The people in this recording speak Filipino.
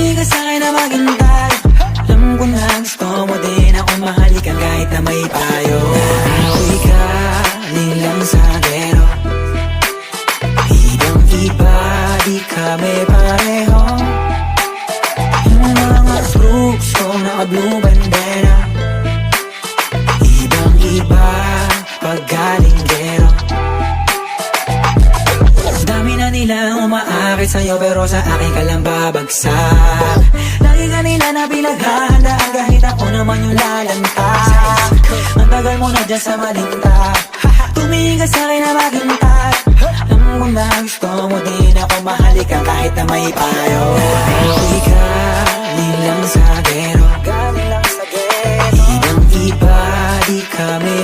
Tumingin ka sa'kin na maghintay. Alam ko na gusto mo din ako mahalikan kahit na may payo. Nauwi ka nilang sa gero. Ibang iba, di kami pareho. Yung mga fruits ko naka-blue bandera. Ibang iba, pag galing gero. Dami na nilang umaakit sa'yo pero sa akin ka lang babagsak. Lagi ka nila na pinaghahandaan kahit ako naman yung lalanta. Ang tagal mo na dyan sa malinta. Tumingin ka sa'kin na maghintay. Alam ko na gusto mo din ako mahalikan kahit na may payo. Nauwi ka nilang sa gero. Ibang iba, di kami